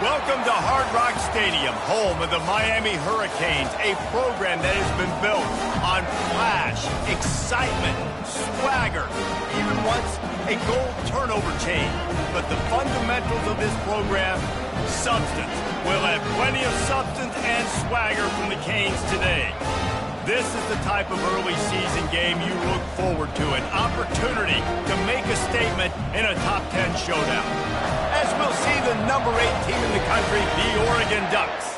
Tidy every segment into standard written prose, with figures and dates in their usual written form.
Welcome to Hard Rock Stadium, home of the Miami Hurricanes, a program that has been built on flash, excitement, swagger, even once a goal turnover chain. But the fundamentals of this program, substance. We'll have plenty of substance and swagger from the Canes today. This is the type of early season game you look forward to, an opportunity to make a statement in a top 10 showdown. As we'll see the number 8 team in the country, the Oregon Ducks,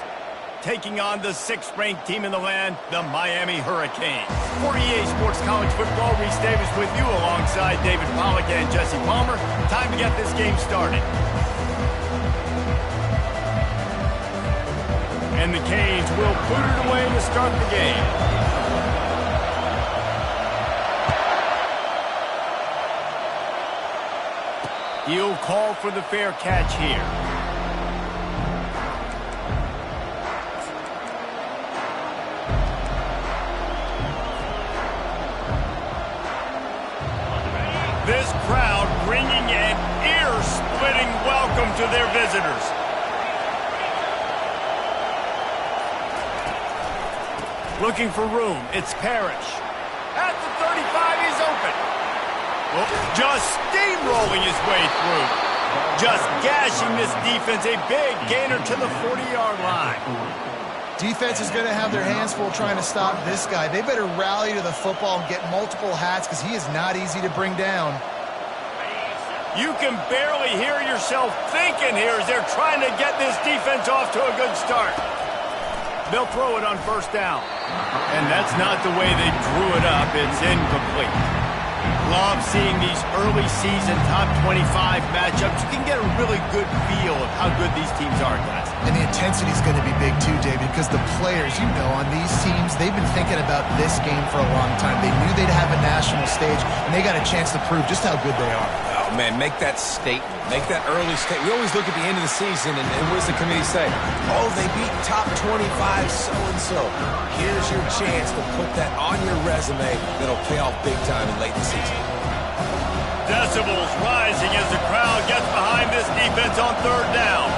taking on the 6th-ranked team in the land, the Miami Hurricanes. For EA Sports College Football, Reese Davis with you alongside David Pollack and Jesse Palmer. Time to get this game started. And the Canes will put it away to start the game. He'll call for the fair catch here. This crowd bringing an ear-splitting welcome to their visitors. Looking for room, it's Parrish. At the 35, he's open. Just steamrolling his way through. Just gashing this defense, a big gainer to the 40-yard line. Defense is going to have their hands full trying to stop this guy. They better rally to the football and get multiple hats because he is not easy to bring down. You can barely hear yourself thinking here as they're trying to get this defense off to a good start. They'll throw it on first down. And that's not the way they drew it up. It's incomplete. Love seeing these early season top 25 matchups. You can get a really good feel of how good these teams are, guys. And the intensity is going to be big too, David, because the players, you know, on these teams, they've been thinking about this game for a long time. They knew they'd have a national stage, and they got a chance to prove just how good they are. Oh, man, make that statement. Make that early statement. We always look at the end of the season, and what does the committee say? Oh, they beat top 25 so-and-so. Here's your chance to put that on your resume that'll pay off big time in late in the season. Decibels rising as the crowd gets behind this defense on third down.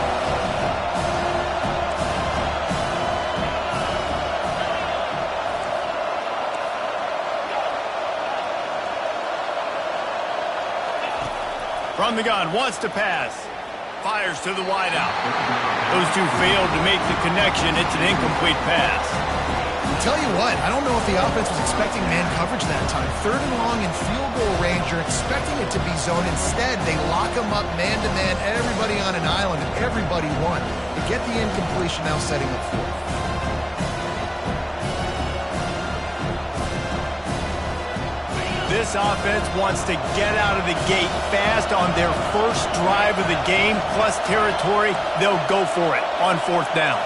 From the gun, wants to pass. Fires to the wideout. Those two failed to make the connection. It's an incomplete pass. I'll tell you what, I don't know if the offense was expecting man coverage that time. 3rd and long in field goal range, you're expecting it to be zone. Instead, they lock them up man-to-man, everybody on an island, and everybody won. To get the incompletion, now setting up 4th. This offense wants to get out of the gate fast on their first drive of the game, plus territory. They'll go for it on 4th down.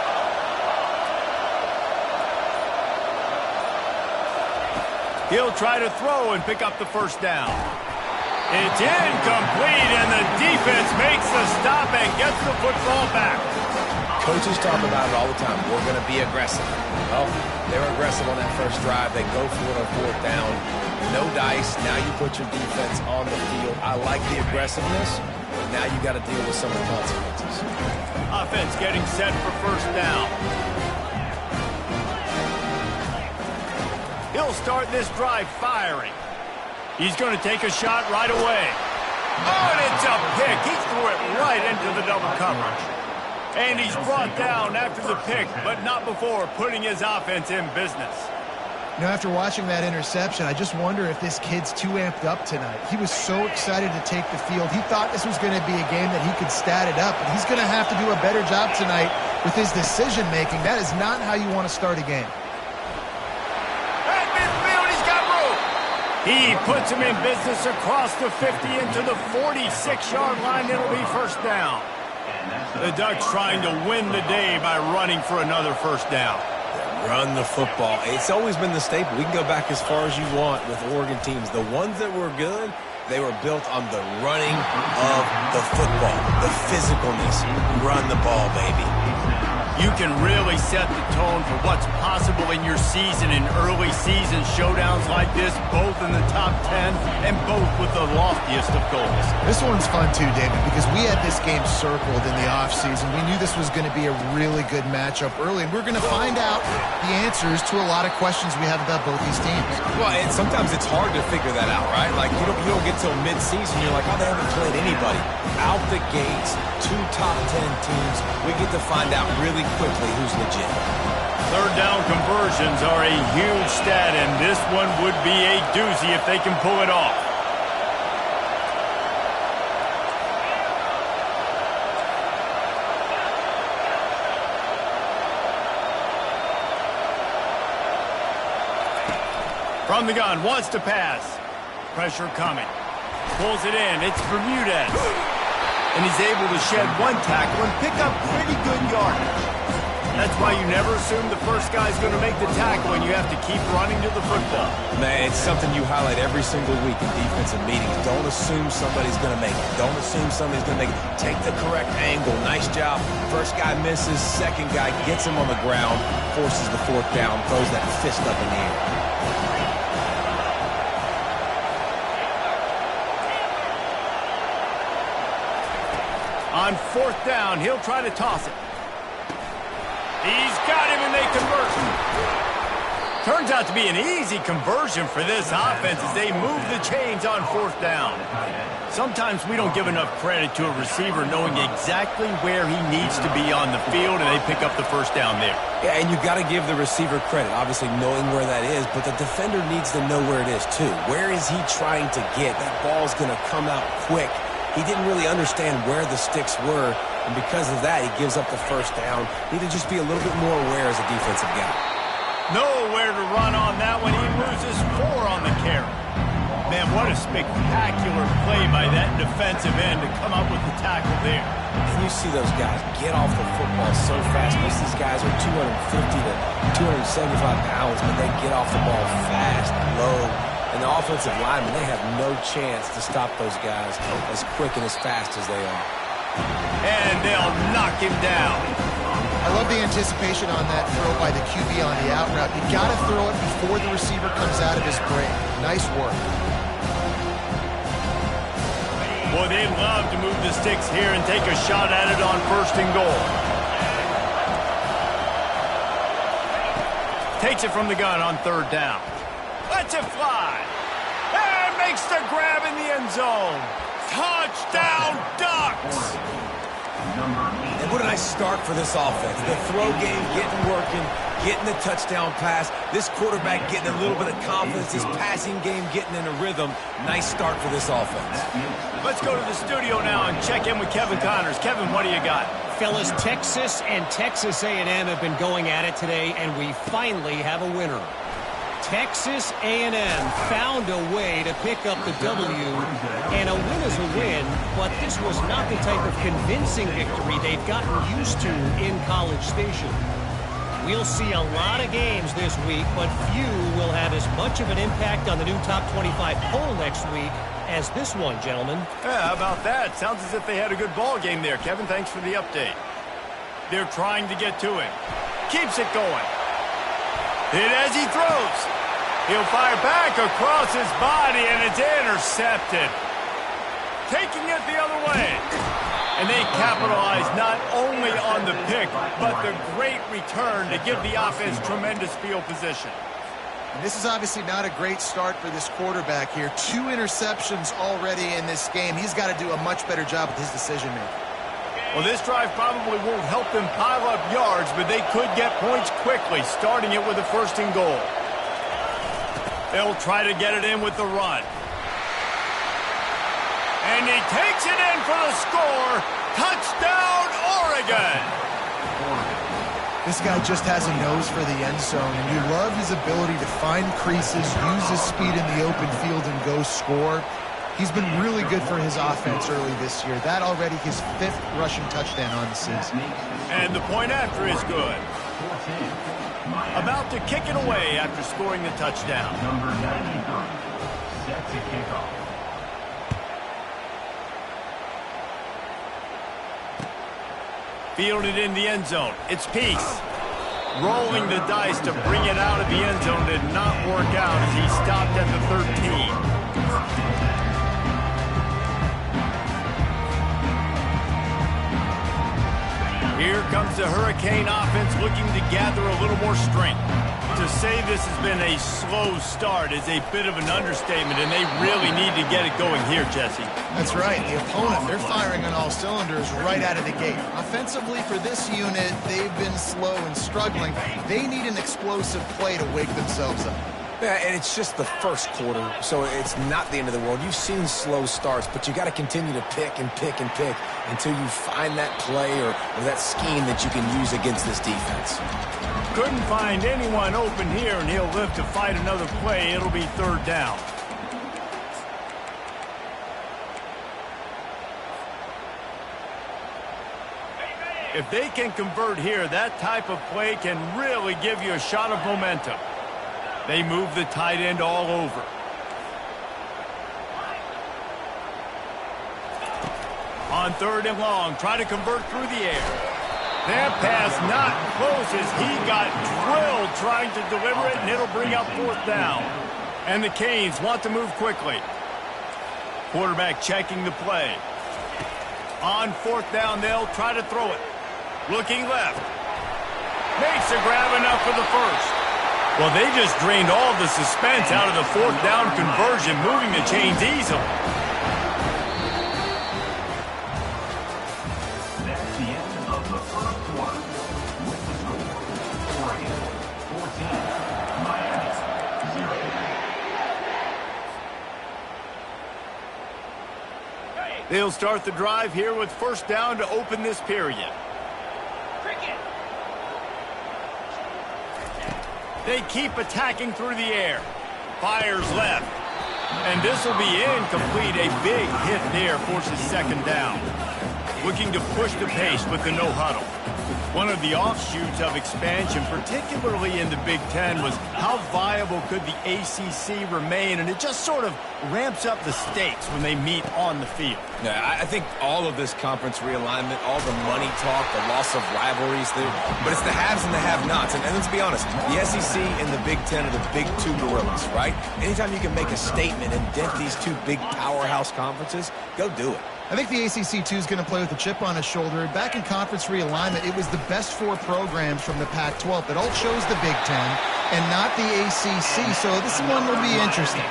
He'll try to throw and pick up the first down. It's incomplete, and the defense makes the stop and gets the football back. Coaches talk about it all the time. We're going to be aggressive. Well, they were aggressive on that first drive. They go for it on 4th down. No dice. Now you put your defense on the field. I like the aggressiveness, but now you got to deal with some of the consequences. Offense getting set for first down. He'll start this drive firing. He's going to take a shot right away. Oh, and it's a pick. He threw it right into the double coverage. And he's brought down after the pick, but not before putting his offense in business. You know, after watching that interception, I just wonder if this kid's too amped up tonight. He was so excited to take the field. He thought this was going to be a game that he could stat it up, but he's going to have to do a better job tonight with his decision-making. That is not how you want to start a game. At midfield, he's got room. He puts him in business across the 50 into the 46-yard line. It'll be first down. The Ducks trying to win the day by running for another first down. Run the football. It's always been the staple. We can go back as far as you want with Oregon teams. The ones that were good, they were built on the running of the football, the physicalness. Run the ball, baby. You can really set the tone for what's possible in your season in early season showdowns like this, both in the top 10 and both with the loftiest of goals. This one's fun too, David, because we had this game circled in the offseason. We knew this was going to be a really good matchup early, and we're going to find out the answers to a lot of questions we have about both these teams. Well, and sometimes it's hard to figure that out, right? Like, you don't get till mid-season, you're like, oh, they haven't played anybody. Out the gates, 2 top 10 teams, we get to find out really quickly who's legit. Third down conversions are a huge stat, and this one would be a doozy if they can pull it off. From the gun, wants to pass. Pressure coming. Pulls it in. It's Bermudez. And he's able to shed 1 tackle and pick up pretty good yardage. That's why you never assume the first guy's going to make the tackle, and you have to keep running to the football. Man, it's something you highlight every single week in defensive meetings. Don't assume somebody's going to make it. Don't assume somebody's going to make it. Take the correct angle. Nice job. First guy misses. Second guy gets him on the ground, forces the 4th down, throws that fist up in the air. On 4th down, he'll try to toss it. He's got him, and they convert. Turns out to be an easy conversion for this offense as they move the chains on 4th down. Sometimes we don't give enough credit to a receiver knowing exactly where he needs to be on the field, and they pick up the 1st down there. Yeah, and you got to give the receiver credit, obviously knowing where that is, but the defender needs to know where it is too. Where is he trying to get? That ball's going to come out quick. He didn't really understand where the sticks were, and because of that, he gives up the 1st down. Need to just be a little bit more aware as a defensive guy. Nowhere to run on that one. He loses 4 on the carry. Man, what a spectacular play by that defensive end to come up with the tackle there. You see those guys get off the football so fast. Most of these guys are 250 to 275 pounds, but they get off the ball fast, low. And the offensive linemen, they have no chance to stop those guys as quick and as fast as they are. And they'll knock him down. I love the anticipation on that throw by the QB on the out route. You got to throw it before the receiver comes out of his break. Nice work. Boy, they'd love to move the sticks here and take a shot at it on 1st and goal. Takes it from the gun on 3rd down. Lets it fly. And makes the grab in the end zone. Touchdown, Ducks! And what a nice start for this offense. The throw game getting working, getting the touchdown pass. This quarterback getting a little bit of confidence. This passing game getting in a rhythm. Nice start for this offense. Let's go to the studio now and check in with Kevin Connors. Kevin, what do you got? Fellas, Texas and Texas A&M have been going at it today, and we finally have a winner. Texas A&M found a way to pick up the W, and a win is a win, but this was not the type of convincing victory they've gotten used to in College Station. We'll see a lot of games this week, but few will have as much of an impact on the new top 25 poll next week as this one, gentlemen. Yeah, how about that? Sounds as if they had a good ball game there. Kevin, thanks for the update. They're trying to get to him. Keeps it going. Hit as he throws. He'll fire back across his body, and it's intercepted. Taking it the other way. And they capitalize not only on the pick, but the great return to give the offense tremendous field position. And this is obviously not a great start for this quarterback here. 2 interceptions already in this game. He's got to do a much better job with his decision-making. Well, this drive probably won't help them pile up yards, but they could get points quickly, starting it with a 1st and goal. They'll try to get it in with the run. And he takes it in for the score. Touchdown, Oregon! This guy just has a nose for the end zone, and you love his ability to find creases, use his speed in the open field, and go score. He's been really good for his offense early this year. That already his 5th rushing touchdown on the season. And the point after is good. About to kick it away after scoring the touchdown. Number 93, set to kick off. Fielded in the end zone. It's Peace. Rolling the dice to bring it out of the end zone did not work out as he stopped at the 13. Here comes the Hurricane offense looking to gather a little more strength. To say this has been a slow start is a bit of an understatement, and they really need to get it going here, Jesse. That's right. The opponent, they're firing on all cylinders right out of the gate. Offensively for this unit, they've been slow and struggling. They need an explosive play to wake themselves up. Yeah, and it's just the first quarter, so it's not the end of the world. You've seen slow starts, but you got to continue to pick and pick and pick until you find that play or that scheme that you can use against this defense. Couldn't find anyone open here, and he'll live to fight another play. It'll be third down. If they can convert here, that type of play can really give you a shot of momentum. They move the tight end all over. On third and long, try to convert through the air. That pass not close as he got drilled trying to deliver it, and it'll bring up fourth down. And the Canes want to move quickly. Quarterback checking the play. On fourth down, they'll try to throw it. Looking left. Makes a grab enough for the first. Well, they just drained all the suspense out of the fourth down conversion, moving the chains easily. That's the end of the first quarter. With the score, Oregon 14, Miami 0. They'll start the drive here with first down to open this period. They keep attacking through the air. Fires left. And this will be incomplete. A big hit there forces second down. Looking to push the pace with the no huddle. One of the offshoots of expansion, particularly in the Big Ten, was how viable could the ACC remain, and it just sort of ramps up the stakes when they meet on the field. Yeah, I think all of this conference realignment, all the money talk, the loss of rivalries, but it's the haves and the have-nots. And let's be honest, the SEC and the Big Ten are the big two gorillas, right? Anytime you can make a statement and dent these two big powerhouse conferences, go do it. I think the ACC, too, is going to play with a chip on his shoulder. Back in conference realignment, it was the best four programs from the Pac-12 that all chose the Big Ten and not the ACC, so this one will be interesting.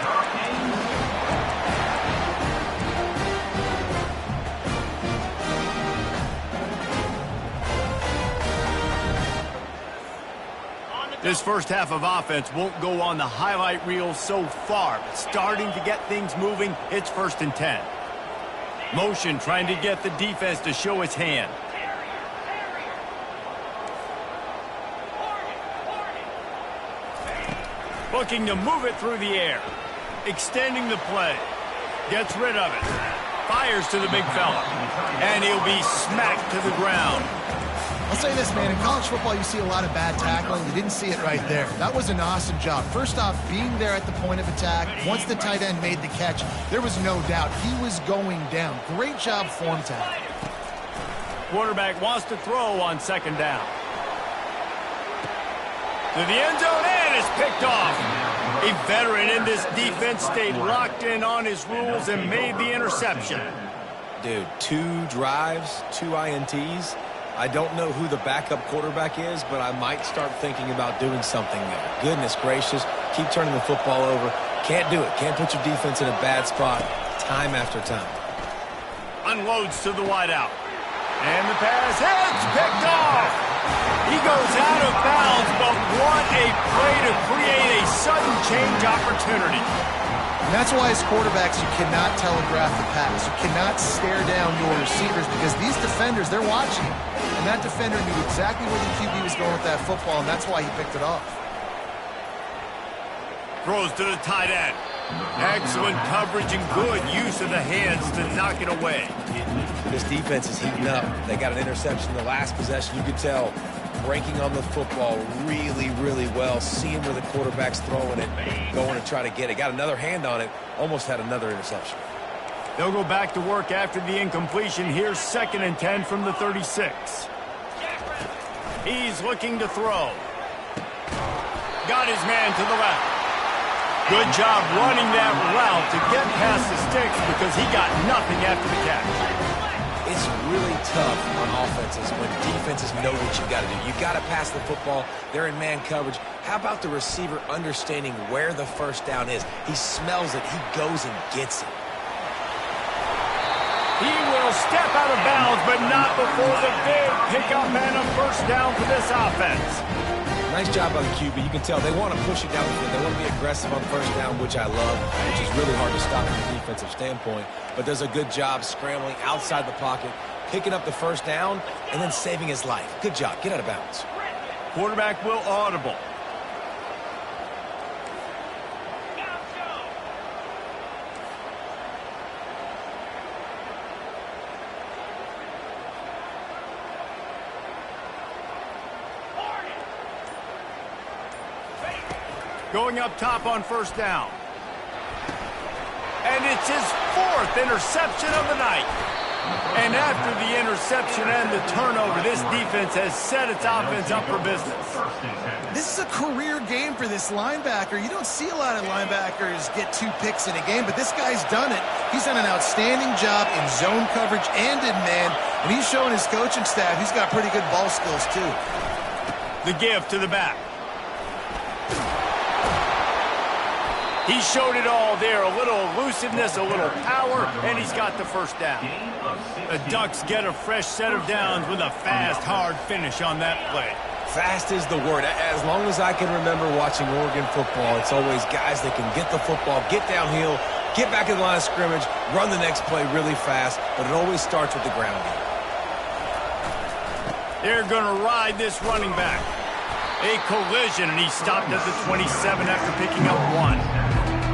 This first half of offense won't go on the highlight reel so far, but starting to get things moving, it's 1st and 10. Motion trying to get the defense to show its hand. Looking to move it through the air. Extending the play. Gets rid of it. Fires to the big fella. And he'll be smacked to the ground. I'll say this, man. In college football, you see a lot of bad tackling. You didn't see it right there. That was an awesome job. First off, being there at the point of attack. Once the tight end made the catch, there was no doubt he was going down. Great job form tackling. Quarterback wants to throw on second down. To the end zone, and it's picked off. A veteran in this defense stayed locked in on his rules and made the interception. Dude, 2 drives, 2 INTs. I don't know who the backup quarterback is, but I might start thinking about doing something there. Goodness gracious, keep turning the football over. Can't do it. Can't put your defense in a bad spot time after time. Unloads to the wideout. And the pass hits, picked off. He goes out of bounds, but what a play to create a sudden change opportunity. And that's why, as quarterbacks, you cannot telegraph the pass. You cannot stare down your receivers because these defenders, they're watching him. And that defender knew exactly where the QB was going with that football, and that's why he picked it off. Throws to the tight end. Excellent coverage and good use of the hands to knock it away. This defense is heating up. They got an interception the last possession. You could tell breaking on the football really, really well, seeing where the quarterback's throwing it, going to try to get it. Got another hand on it, almost had another interception. They'll go back to work after the incompletion. Here's 2nd and 10 from the 36. He's looking to throw. Got his man to the left. Good job running that route to get past the sticks because he got nothing after the catch. It's really tough on offenses when defenses know what you got to do. You got to pass the football. They're in man coverage. How about the receiver understanding where the first down is? He smells it. He goes and gets it. He will step out of bounds, but not before the big pickup and a first down for this offense. Nice job by the QB. You can tell they want to push it down the field. They want to be aggressive on first down, which I love, which is really hard to stop from a defensive standpoint. But does a good job scrambling outside the pocket, picking up the first down, and then saving his life. Good job. Get out of bounds. Quarterback will audible. Going up top on first down. And it's his 4th interception of the night. And after the interception and the turnover, this defense has set its offense up for business. This is a career game for this linebacker. You don't see a lot of linebackers get 2 picks in a game, but this guy's done it. He's done an outstanding job in zone coverage and in man, and he's showing his coaching staff he's got pretty good ball skills too. The give to the back. He showed it all there, a little elusiveness, a little power, and he's got the first down. The Ducks get a fresh set of downs with a fast, hard finish on that play. Fast is the word. As long as I can remember watching Oregon football, it's always guys that can get the football, get downhill, get back in the line of scrimmage, run the next play really fast, but it always starts with the ground game. They're going to ride this running back. A collision, and he stopped at the 27 after picking up 1.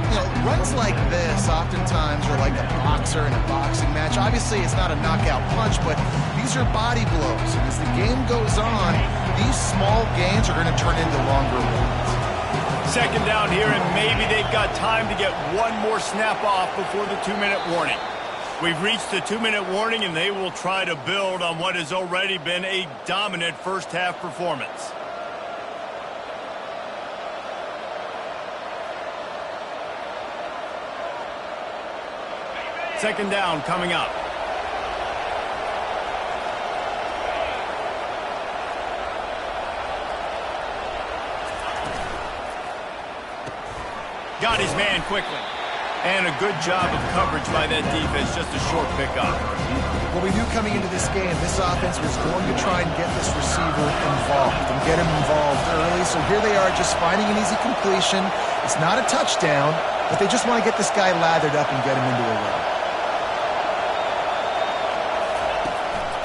You know, runs like this oftentimes are like a boxer in a boxing match. Obviously, it's not a knockout punch, but these are body blows. And as the game goes on, these small gains are going to turn into longer ones. Second down here, and maybe they've got time to get one more snap off before the 2-minute warning. We've reached the 2-minute warning, and they will try to build on what has already been a dominant first-half performance. Second down coming up. Got his man quickly. And a good job of coverage by that defense, just a short pickup. What we knew coming into this game, this offense was going to try and get this receiver involved and get him involved early. So here they are just finding an easy completion. It's not a touchdown, but they just want to get this guy lathered up and get him into a run.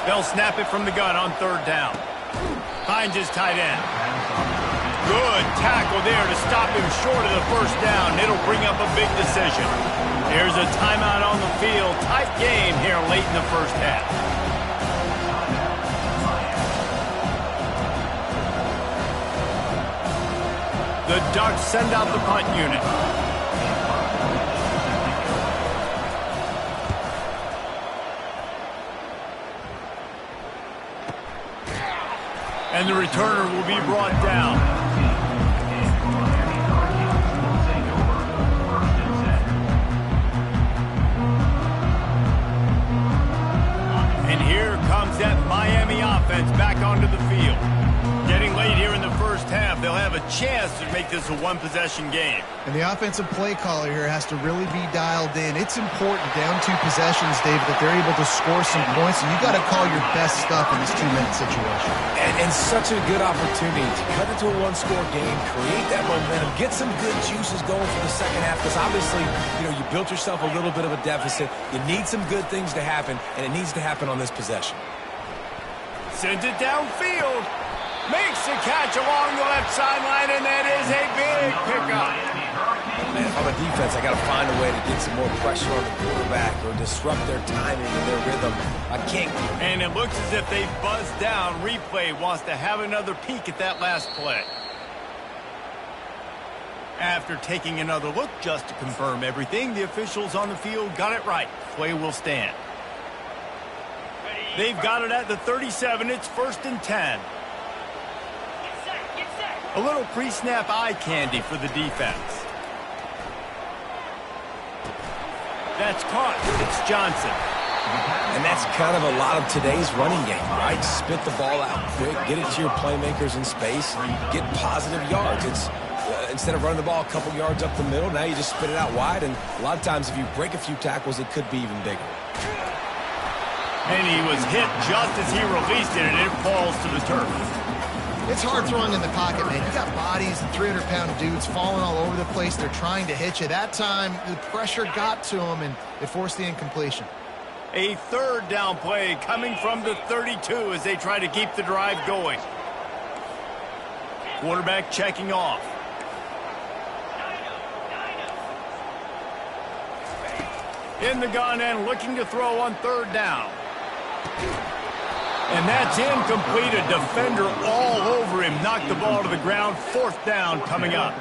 They'll snap it from the gun on third down. Finds his tight end. Good tackle there to stop him short of the first down. It'll bring up a big decision. There's a timeout on the field. Tight game here late in the first half. The Ducks send out the punt unit. And the returner will be brought down. And here comes that Miami offense back onto the field. Getting late here in the first half, they'll have a chance to make this a one-possession game. And the offensive play caller here has to really be dialed in. It's important down 2 possessions, David, that they're able to score some points, and you got to call your best stuff in this 2-minute situation. And such a good opportunity to cut into a 1-score game, create that momentum, get some good juices going for the second half, because obviously, you know, you built yourself a little bit of a deficit. You need some good things to happen, and it needs to happen on this possession. Sends it downfield. Makes the catch along the left sideline, and that is a big pickup. Man, if I'm a defense, I got to find a way to get some more pressure on the quarterback or disrupt their timing and their rhythm. I can't. And it looks as if they buzzed down. Replay wants to have another peek at that last play. After taking another look just to confirm everything, the officials on the field got it right. Play will stand. They've got it at the 37. It's 1st and 10. A little pre-snap eye candy for the defense. That's caught. It's Johnson. And that's kind of a lot of today's running game, right? Spit the ball out quick, get it to your playmakers in space, get positive yards. It's instead of running the ball a couple yards up the middle, now you just spit it out wide, and a lot of times if you break a few tackles, it could be even bigger. And he was hit just as he released it, and it falls to the turf. It's hard throwing in the pocket, man. You got bodies and 300-pound dudes falling all over the place. They're trying to hit you. That time, the pressure got to him, and it forced the incompletion. A third down play coming from the 32 as they try to keep the drive going. Quarterback checking off. In the gun and looking to throw on third down. And that's incomplete. A defender all over him. Knocked the ball to the ground. Fourth down coming up.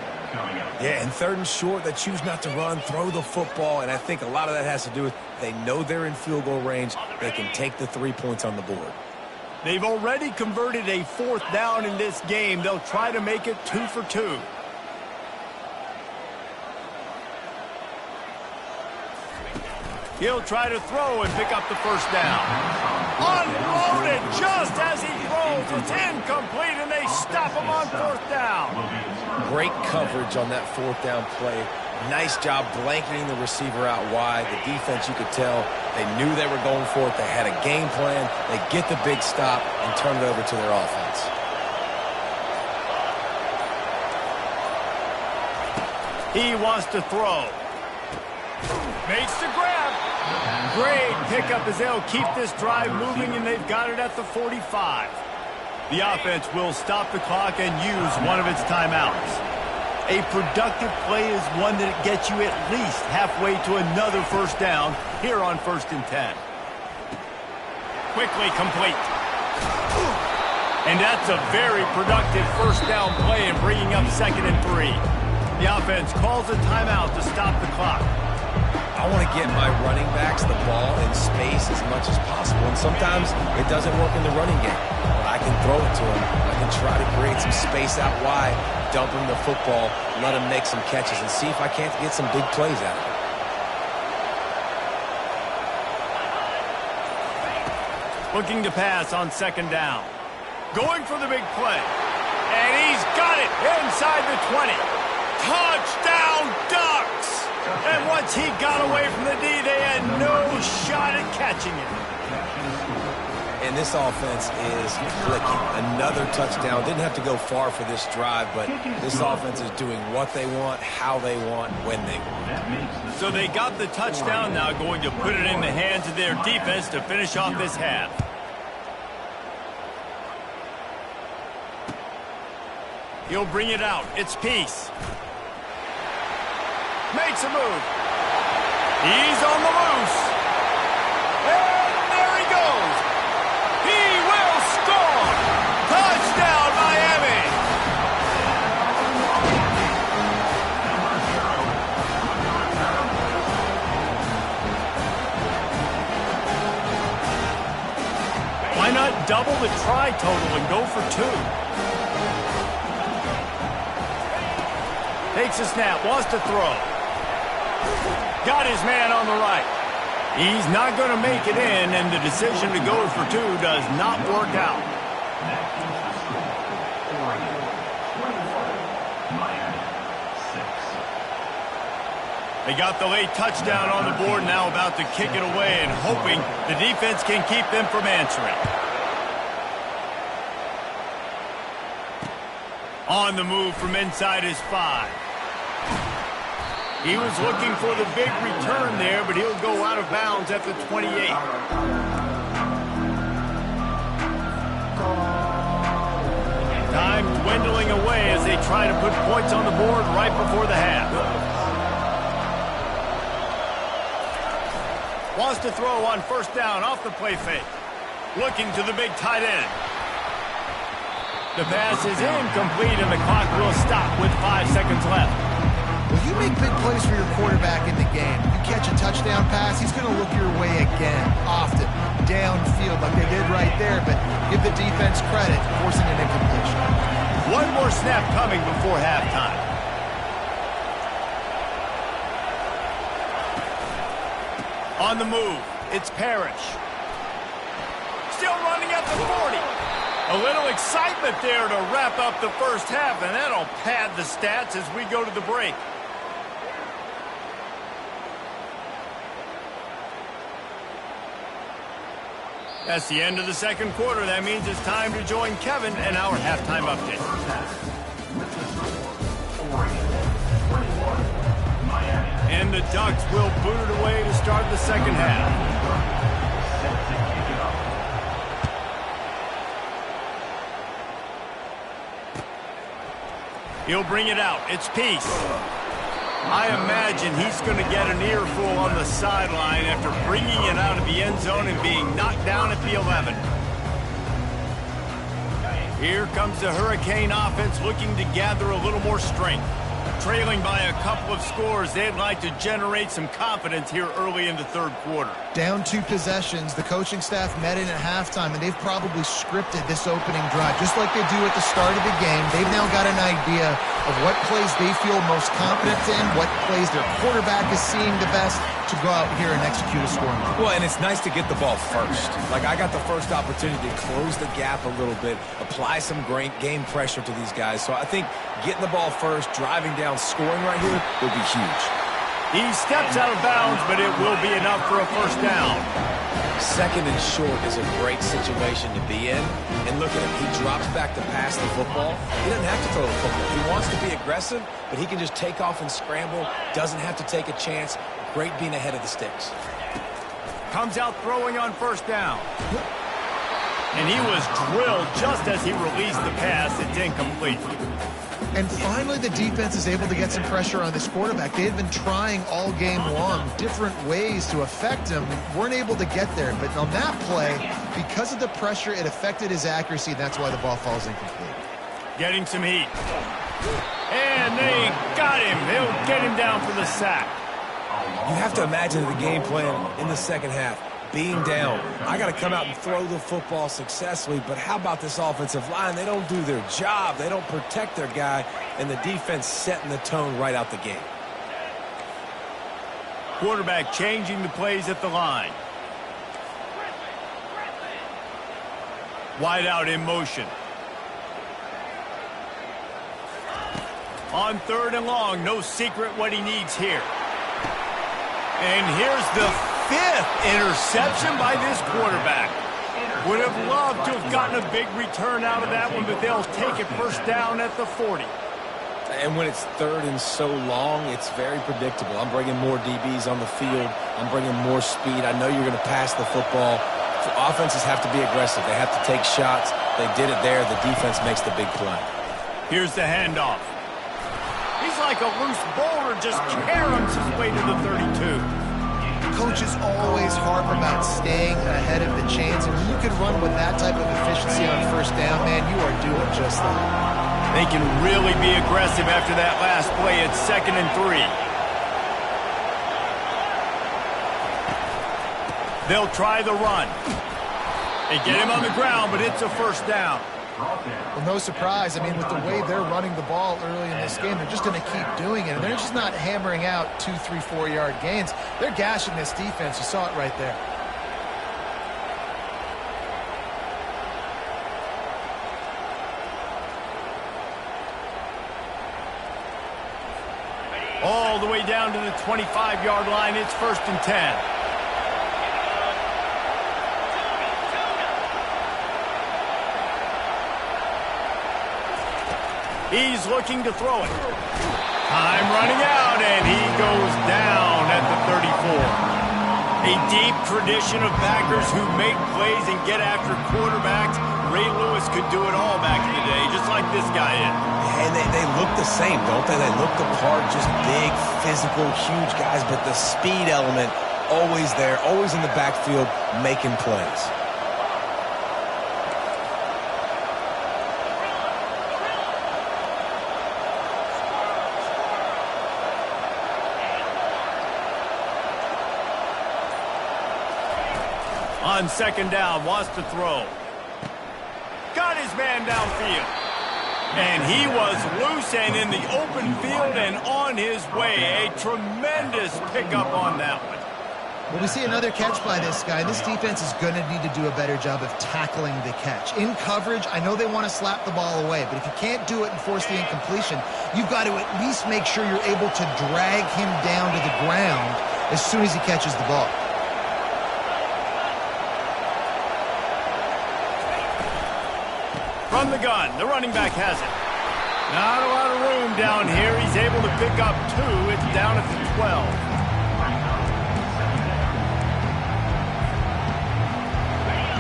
Yeah, and third and short, they choose not to run, throw the football, and I think a lot of that has to do with they know they're in field goal range. They can take the 3 points on the board. They've already converted a fourth down in this game. They'll try to make it 2 for 2. He'll try to throw and pick up the first down. Unloaded just as he throws. It's incomplete, and they stop him on fourth down. Great coverage on that fourth down play. Nice job blanketing the receiver out wide. The defense, you could tell, they knew they were going for it. They had a game plan. They get the big stop and turn it over to their offense. He wants to throw. Makes the grab. Great pickup as they'll keep this drive moving, and they've got it at the 45. The offense will stop the clock and use one of its timeouts. A productive play is one that gets you at least halfway to another first down here on 1st and 10. Quickly complete. And that's a very productive first down play and bringing up 2nd and 3. The offense calls a timeout to stop the clock. I want to get my running backs the ball in space as much as possible, and sometimes it doesn't work in the running game. But I can throw it to them. I can try to create some space out wide, dump him the football, let him make some catches, and see if I can't get some big plays out of it. Looking to pass on 2nd down. Going for the big play. And he's got it inside the 20. Touchdown, Ducks! And once he got away from the D, they had no shot at catching it. And this offense is clicking. Another touchdown. Didn't have to go far for this drive, but this offense is doing what they want, how they want, when they want. So they got the touchdown, now going to put it in the hands of their defense to finish off this half. He'll bring it out. It's Peace. Makes a move. He's on the loose. And there he goes. He will score. Touchdown, Miami. Why not double the try total and go for 2? Takes a snap, wants to throw. Got his man on the right. He's not going to make it in, and the decision to go for 2 does not work out. They got the late touchdown on the board, now about to kick it away and hoping the defense can keep them from answering. On the move from inside his 5. He was looking for the big return there, but he'll go out of bounds at the 28. Time dwindling away as they try to put points on the board right before the half. Wants to throw on 1st down off the play fake. Looking to the big tight end. The pass is incomplete, and the clock will stop with 5 seconds left. Well, you make big plays for your quarterback in the game. You catch a touchdown pass, he's going to look your way again, often, downfield like they did right there, but give the defense credit, forcing an incompletion. One more snap coming before halftime. On the move, it's Parrish. Still running at the 40. A little excitement there to wrap up the first half, and that'll pad the stats as we go to the break. That's the end of the second quarter. That means it's time to join Kevin and our halftime update. And the Ducks will boot it away to start the second half. He'll bring it out. It's Peace. I imagine he's going to get an earful on the sideline after bringing it out of the end zone and being knocked down at the 11. Here comes the Hurricane offense looking to gather a little more strength. Trailing by a couple of scores, they'd like to generate some confidence here early in the third quarter. Down 2 possessions, the coaching staff met in at halftime, and they've probably scripted this opening drive, just like they do at the start of the game. They've now got an idea of what plays they feel most confident in, what plays their quarterback is seeing the best to go out here and execute a scoring drive. Well, and it's nice to get the ball first. Like, I got the first opportunity to close the gap a little bit, apply some great game pressure to these guys. So I think getting the ball first, driving down, scoring right here would be huge. He steps out of bounds, but it will be enough for a first down. Second and short is a great situation to be in. And look at him. He drops back to pass the football. He doesn't have to throw the football. He wants to be aggressive, but he can just take off and scramble. Doesn't have to take a chance. Great being ahead of the sticks. Comes out throwing on first down. And he was drilled just as he released the pass. It's incomplete. And finally, the defense is able to get some pressure on this quarterback. They had been trying all game long different ways to affect him. Weren't able to get there. But on that play, because of the pressure, it affected his accuracy. That's why the ball falls incomplete. Getting some heat. And they got him. They'll get him down for the sack. You have to imagine the game plan in the second half. Being down, I got to come out and throw the football successfully, but how about this offensive line? They don't do their job. They don't protect their guy, and the defense setting the tone right out the gate. Quarterback changing the plays at the line. Wide out in motion. On third and long, no secret what he needs here. And here's the 5th interception by this quarterback. Would have loved to have gotten a big return out of that one, but they'll take it first down at the 40. And when it's third and so long, it's very predictable. I'm bringing more DBs on the field. I'm bringing more speed. I know you're going to pass the football. Offenses have to be aggressive. They have to take shots. They did it there. The defense makes the big play. Here's the handoff. He's like a loose boulder, just caroms his way to the 32. Coaches always harp about staying ahead of the chains, and when you can run with that type of efficiency on first down, man, you are doing just that. They can really be aggressive after that last play. It's 2nd and 3. They'll try the run. They get him on the ground, but it's a first down. Well, no surprise. I mean, with the way they're running the ball early in this game, they're just going to keep doing it. And they're just not hammering out 2, 3, 4-yard gains. They're gashing this defense. You saw it right there. All the way down to the 25-yard line. It's 1st and 10. He's looking to throw it. Time running out, and he goes down at the 34. A deep tradition of backers who make plays and get after quarterbacks. Ray Lewis could do it all back in the day, just like this guy is. And they look the same, don't they? They look the part, just big, physical, huge guys, but the speed element always there, always in the backfield, making plays. On 2nd down, wants to throw. Got his man downfield. And he was loose and in the open field and on his way. A tremendous pickup on that one. Well, we see another catch by this guy. This defense is going to need to do a better job of tackling the catch. In coverage, I know they want to slap the ball away, but if you can't do it and force the incompletion, you've got to at least make sure you're able to drag him down to the ground as soon as he catches the ball. From the gun, the running back has it. Not a lot of room down here. He's able to pick up 2. It's down at the 12.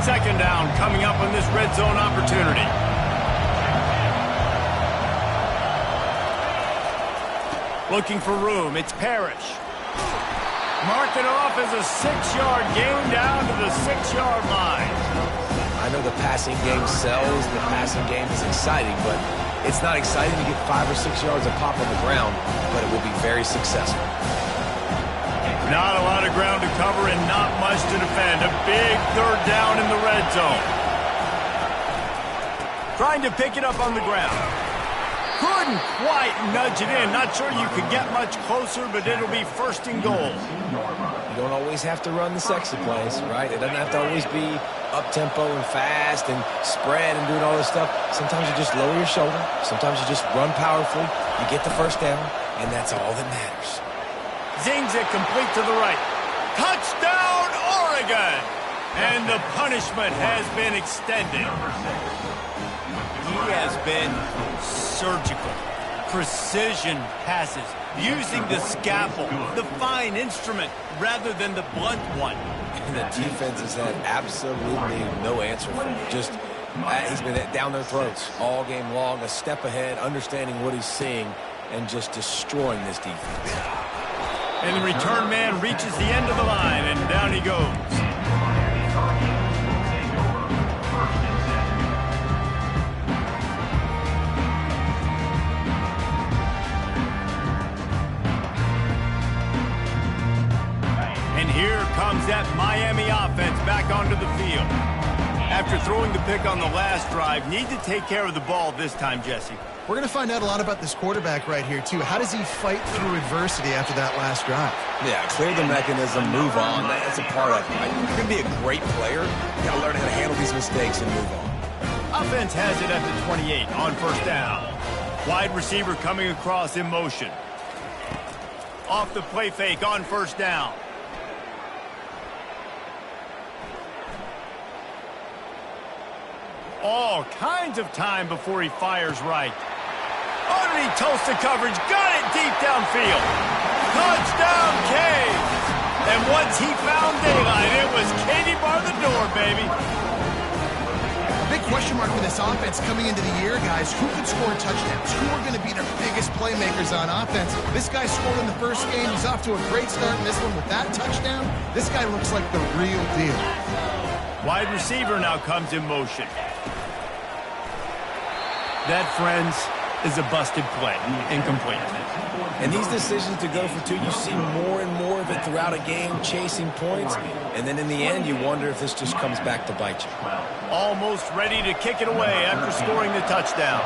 Second down coming up on this red zone opportunity. Looking for room. It's Parrish. Marking off as a 6-yard gain down to the 6-yard line. I know the passing game sells, the passing game is exciting, but it's not exciting to get 5 or 6 yards of pop on the ground, but it will be very successful. Not a lot of ground to cover and not much to defend. A big third down in the red zone. Trying to pick it up on the ground. Couldn't quite nudge it in. Not sure you could get much closer, but it'll be first and goal. You don't always have to run the sexy plays, right? It doesn't have to always be up-tempo and fast and spread and doing all this stuff. Sometimes you just lower your shoulder. Sometimes you just run powerfully. You get the first down, and that's all that matters. Zings it complete to the right. Touchdown, Oregon! And the punishment has been extended. He has been surgical. Precision passes. Using the scalpel, the fine instrument, rather than the blunt one. And the defense has had absolutely no answer for him. Just, he's been down their throats all game long, a step ahead, understanding what he's seeing, and just destroying this defense. And the return man reaches the end of the line, and down he goes. And here comes that Miami offense back onto the field. After throwing the pick on the last drive, need to take care of the ball this time, Jesse. We're going to find out a lot about this quarterback right here, too. How does he fight through adversity after that last drive? Yeah, clear the mechanism, move on. That's a part of it. Right? You're going to be a great player. You got to learn how to handle these mistakes and move on. Offense has it at the 28 on first down. Wide receiver coming across in motion. Off the play fake on first down. All kinds of time before he fires right. Underneath toasted coverage, got it deep downfield. Touchdown, Canes! And once he found daylight, it was Katie bar the door, baby. A big question mark for this offense coming into the year, guys. Who could score touchdowns? Who are going to be their biggest playmakers on offense? This guy scored in the first game. He's off to a great start in this one with that touchdown. This guy looks like the real deal. Wide receiver now comes in motion. That, friends, is a busted play. Incomplete. And these decisions to go for 2, you see more and more of it throughout a game, chasing points. And then in the end, you wonder if this just comes back to bite you. Almost ready to kick it away after scoring the touchdown.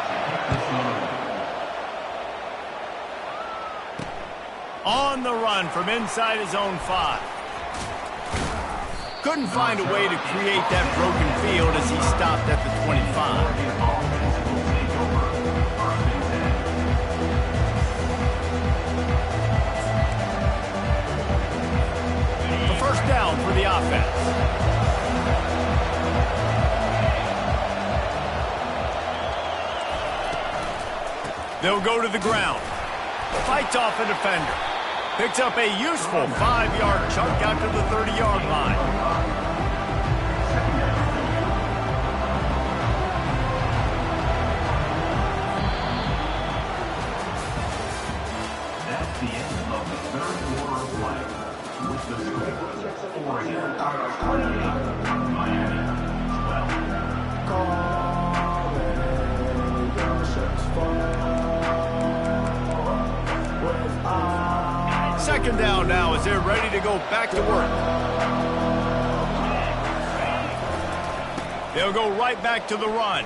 On the run from inside his own 5. Couldn't find a way to create that broken field as he stopped at the 25. First down for the offense. They'll go to the ground. Fights off a defender. Picks up a useful 5-yard chunk out to the 30-yard line. That's the end of the third quarter of play. With the score, Oregon 28, Miami 12. Second down now as they're ready to go back to work. They'll go right back to the run.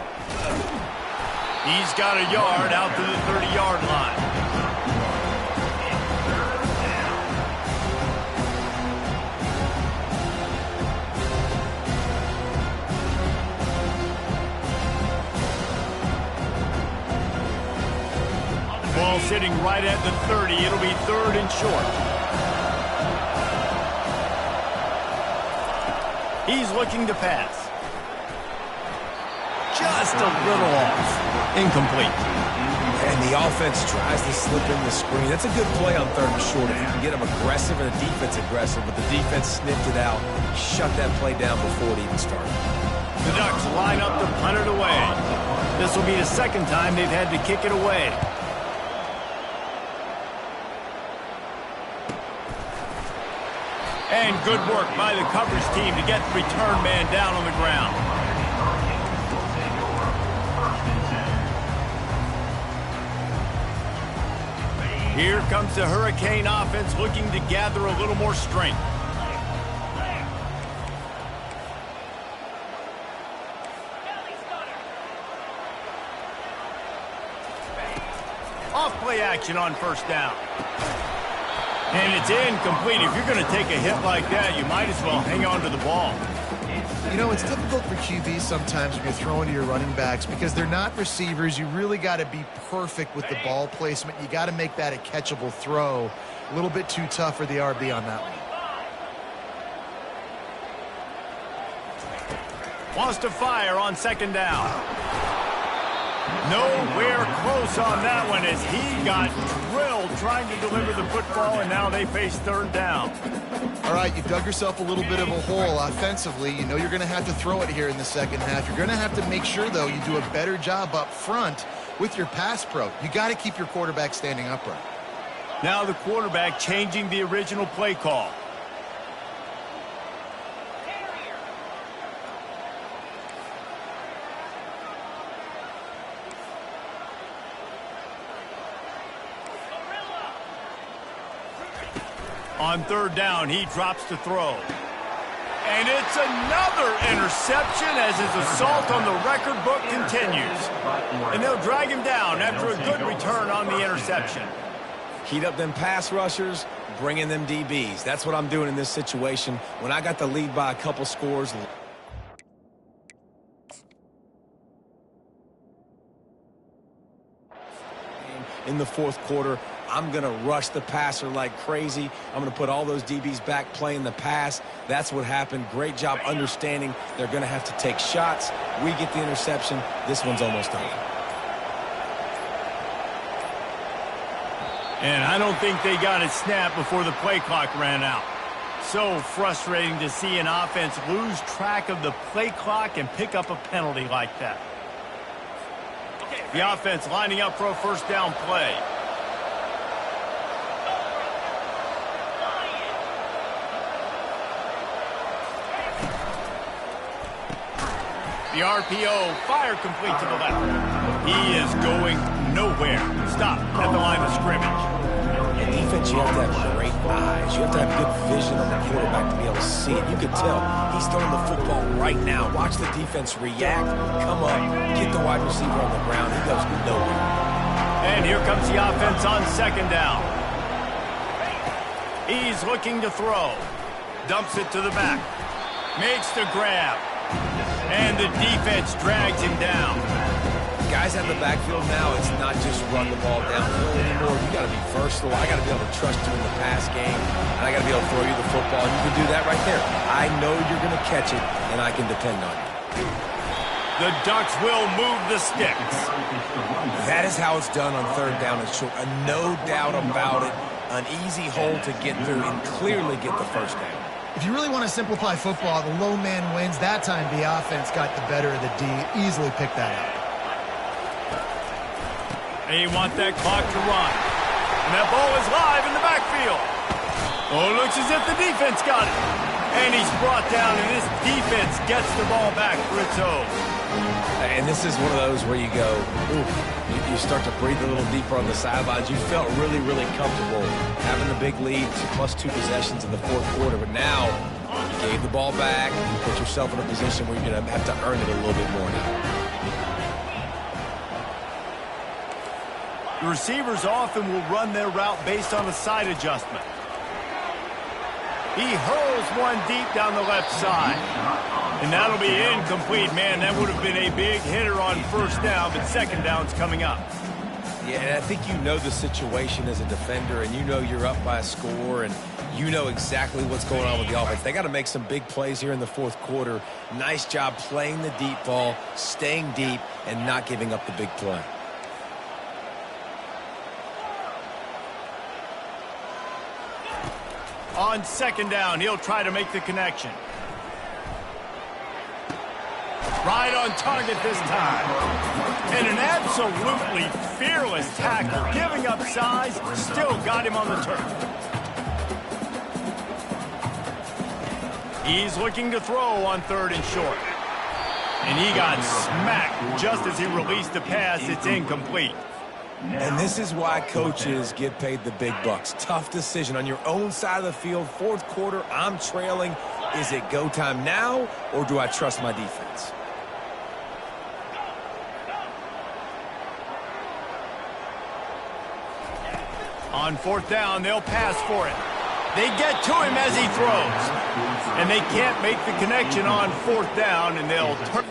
He's got a yard out to the 30-yard line. Ball sitting right at the 30. It'll be 3rd and short. He's looking to pass. Just a little off. Incomplete. And the offense tries to slip in the screen. That's a good play on 3rd and short. If you can get them aggressive and the defense aggressive, but the defense sniffed it out, shut that play down before it even started. The Ducks line up to punt it away. This will be the 2nd time they've had to kick it away. And good work by the coverage team to get the return man down on the ground. Here comes the Hurricane offense looking to gather a little more strength. Off play action on 1st down. And it's incomplete. If you're going to take a hit like that, you might as well hang on to the ball. You know, it's difficult for QBs sometimes when you're throwing to your running backs because they're not receivers. You really got to be perfect with the ball placement. You got to make that a catchable throw. A little bit too tough for the RB on that one. Wants to fire on 2nd down. Nowhere close on that one as he got drilled trying to deliver the football, and now they face 3rd down. All right, you dug yourself a little bit of a hole offensively. You know you're going to have to throw it here in the 2nd half. You're going to have to make sure, though, you do a better job up front with your pass pro. You got to keep your quarterback standing upright. Now the quarterback changing the original play call. On 3rd down, he drops to throw. And it's another interception as his assault on the record book continues. And they'll drag him down after a good return on the interception. Heat up them pass rushers, bring in them DBs. That's what I'm doing in this situation. When I got the lead by a couple scores, in the 4th quarter, I'm going to rush the passer like crazy. I'm going to put all those DBs back playing the pass. That's what happened. Great job understanding they're going to have to take shots. We get the interception. This one's almost over. And I don't think they got it snapped before the play clock ran out. So frustrating to see an offense lose track of the play clock and pick up a penalty like that. The offense lining up for a 1st down play. The RPO, fire complete to the left. He is going nowhere. Stop at the line of scrimmage. In defense, you have to have great eyes. You have to have good vision on the quarterback to be able to see it. You can tell he's throwing the football right now. Watch the defense react, come up, get the wide receiver on the ground. He goes nowhere. And here comes the offense on 2nd down. He's looking to throw. Dumps it to the back. Makes the grab. And the defense drags him down. Guys out of the backfield now, it's not just run the ball downfield anymore. You got to be versatile. I got to be able to trust you in the pass game, and I got to be able to throw you the football, and you can do that right there. I know you're going to catch it, and I can depend on you. The Ducks will move the sticks. That is how it's done on 3rd down and short. No doubt about it. An easy hole to get through and clearly get the 1st down. If you really want to simplify football, the low man wins. That time the offense got the better of the D. Easily picked that up. They want that clock to run. And that ball is live in the backfield. Oh, it looks as if the defense got it. And he's brought down, and this defense gets the ball back for its own. And this is one of those where you go, ooh, you start to breathe a little deeper on the sidelines. You felt really, really comfortable having the big lead, +2 possessions in the 4th quarter. But now you gave the ball back. You put yourself in a position where you're going to have to earn it a little bit more now. The receivers often will run their route based on a side adjustment. He hurls one deep down the left side. And that'll be incomplete. Man, that would have been a big hitter on first down, but second down's coming up. Yeah, and I think you know the situation as a defender, and you know you're up by a score, and you know exactly what's going on with the offense. They got to make some big plays here in the fourth quarter. Nice job playing the deep ball, staying deep, and not giving up the big play. On second down, he'll try to make the connection. Right on target this time. And an absolutely fearless tackle. Giving up size, still got him on the turf. He's looking to throw on third and short. And he got smacked just as he released the pass. It's incomplete. And this is why coaches get paid the big bucks. Tough decision on your own side of the field. Fourth quarter, I'm trailing. Is it go time now, or do I trust my defense? On fourth down, they'll pass for it. They get to him as he throws. And they can't make the connection on fourth down, and they'll turn.